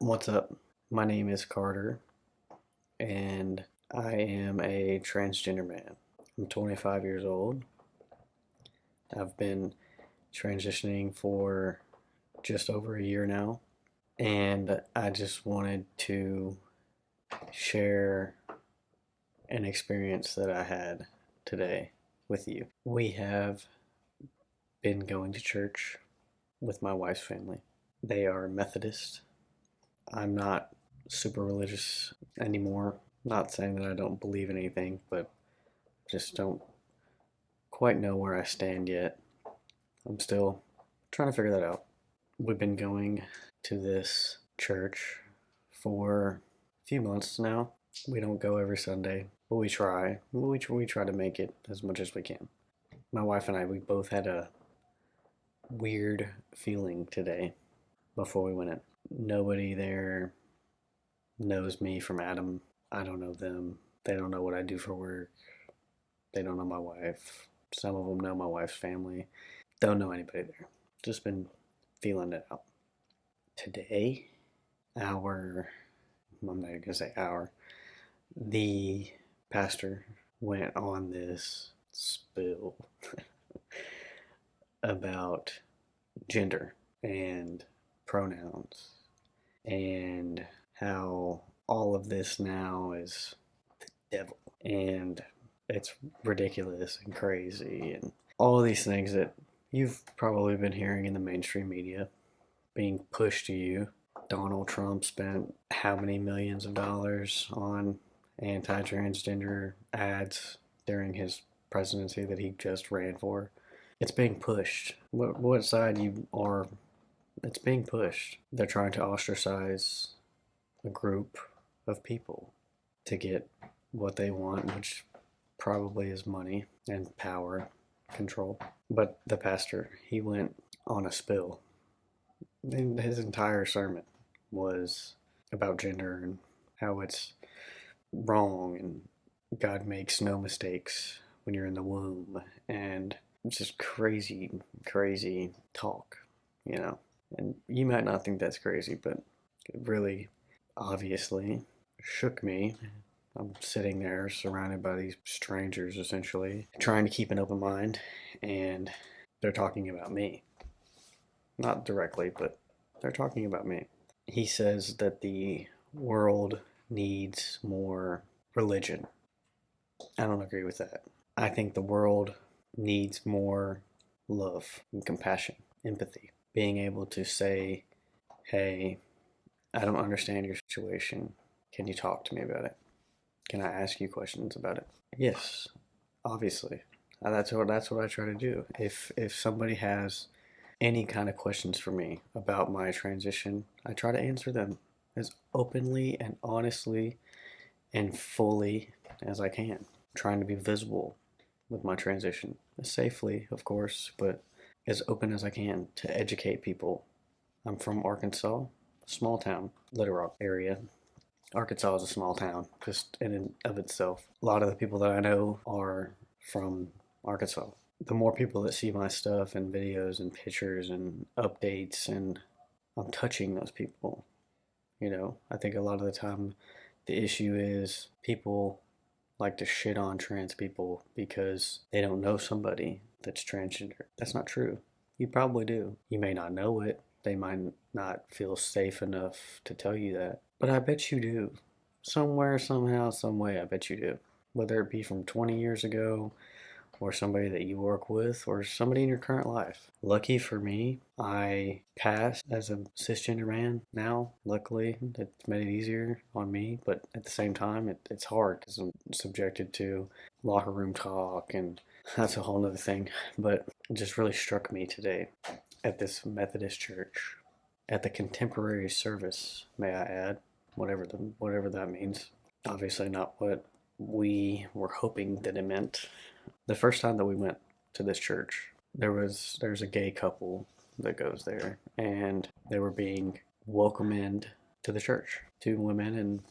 What's up? My name is Carter, and I am a transgender man. I'm 25 years old. I've been transitioning for just over a year now, and I just wanted to share an experience that I had today with you. We have been going to church with my wife's family. They are Methodist. I'm not super religious anymore. Not saying that I don't believe in anything, but just don't quite know where I stand yet. I'm still trying to figure that out. We've been going to this church for a few months now. We don't go every Sunday, but we try. We try to make it as much as we can. My wife and I, we both had a weird feeling today before we went in. Nobody there knows me from Adam. I don't know them. They don't know what I do for work. They don't know my wife. Some of them know my wife's family. Don't know anybody there. Just been feeling it out. Today, I'm not gonna say the pastor went on this spill about gender and pronouns and how all of this now is the devil and it's ridiculous and crazy and all of these things that you've probably been hearing in the mainstream media being pushed to you. Donald Trump spent how many millions of dollars on anti-transgender ads during his presidency that he just ran for? It's being pushed. What side you are, it's being pushed. They're trying to ostracize a group of people to get what they want, which probably is money and power, control. But the pastor, he went on a spill. And his entire sermon was about gender and how it's wrong and God makes no mistakes when you're in the womb, and it's just crazy talk, you know. And you might not think that's crazy, but it really obviously shook me. I'm sitting there surrounded by these strangers, essentially, trying to keep an open mind, and they're talking about me. Not directly, but they're talking about me. He says that the world needs more religion. I don't agree with that. I think the world needs more love and compassion, empathy. Being able to say, hey, I don't understand your situation. Can you talk to me about it? Can I ask you questions about it? Yes, obviously. That's what I try to do. If somebody has any kind of questions for me about my transition, I try to answer them as openly and honestly and fully as I can. Trying to be visible with my transition, safely, of course, but as open as I can to educate people. I'm from Arkansas, small town, Little Rock area. Arkansas is a small town, just in and of itself. A lot of the people that I know are from Arkansas. The more people that see my stuff and videos and pictures and updates, and I'm touching those people, you know, I think a lot of the time the issue is people like to shit on trans people because they don't know somebody that's transgender. That's not true. You probably do. You may not know it. They might not feel safe enough to tell you that. But I bet you do. Somewhere, somehow, some way, I bet you do. Whether it be from 20 years ago, or somebody that you work with, or somebody in your current life. Lucky for me, I passed as a cisgender man now. Luckily, it's made it easier on me, but at the same time, it's hard because I'm subjected to locker room talk, and that's a whole nother thing. But it just really struck me today at this Methodist church, at the contemporary service, may I add, whatever that means. Obviously not what we were hoping that it meant. The first time that we went to this church, there's a gay couple that goes there, and they were being welcomed to the church. Two women and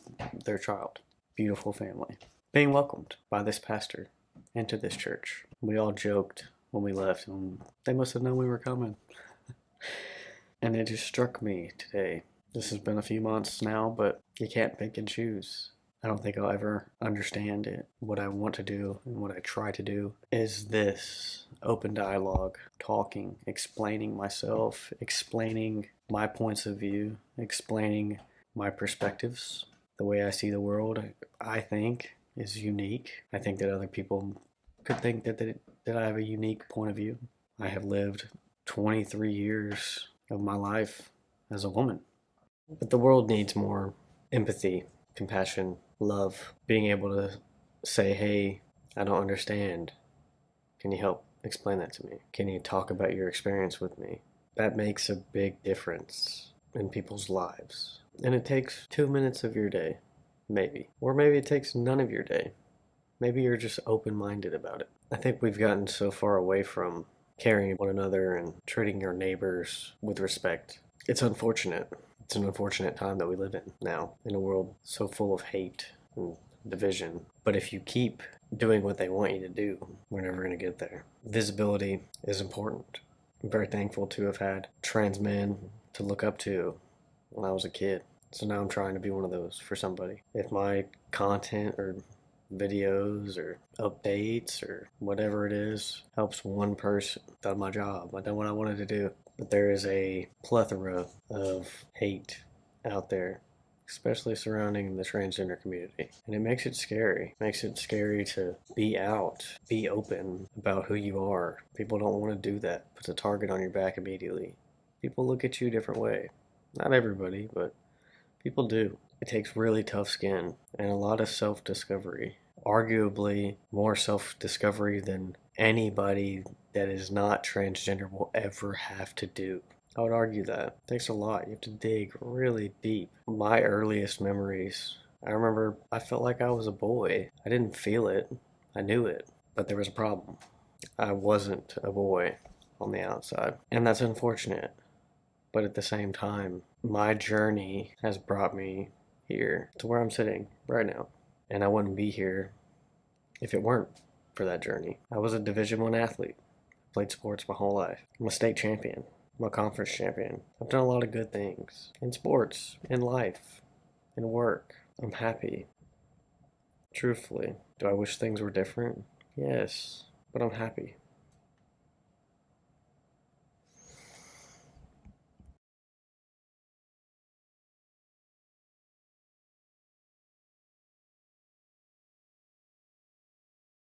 their child. Beautiful family. Being welcomed by this pastor into this church. We all joked when we left, and they must have known we were coming. And it just struck me today This has been a few months now, but you can't pick and choose. I don't think I'll ever understand it. What I want to do and what I try to do is this open dialogue, talking, explaining myself, explaining my points of view, explaining my perspectives. The way I see the world, I think, is unique. I think that other people could think that I have a unique point of view. I have lived 23 years of my life as a woman. But the world needs more empathy, compassion, love, being able to say, hey, I don't understand. Can you help explain that to me? Can you talk about your experience with me? That makes a big difference in people's lives. And it takes 2 minutes of your day, maybe. Or maybe it takes none of your day. Maybe you're just open-minded about it. I think we've gotten so far away from caring one another and treating your neighbors with respect. It's unfortunate. It's an unfortunate time that we live in now, in a world so full of hate and division. But if you keep doing what they want you to do, we're never going to get there. Visibility is important. I'm very thankful to have had trans men to look up to when I was a kid. So now I'm trying to be one of those for somebody. If my content or videos or updates or whatever it is helps one person, I've done my job. I've done what I wanted to do. But there is a plethora of hate out there, especially surrounding the transgender community. And it makes it scary. It makes it scary to be out, be open about who you are. People don't want to do that. Puts a target on your back immediately. People look at you a different way. Not everybody, but people do. It takes really tough skin and a lot of self-discovery. Arguably more self-discovery than anybody that is not transgender will ever have to do. I would argue that. It takes a lot. You have to dig really deep. My earliest memories, I remember I felt like I was a boy. I didn't feel it. I knew it. But there was a problem. I wasn't a boy on the outside. And that's unfortunate. But at the same time, my journey has brought me here to where I'm sitting right now. And I wouldn't be here if it weren't for that journey. I was a Division I athlete. Played sports my whole life. I'm a state champion. I'm a conference champion. I've done a lot of good things in sports, in life, in work. I'm happy. Truthfully. Do I wish things were different? Yes. But I'm happy.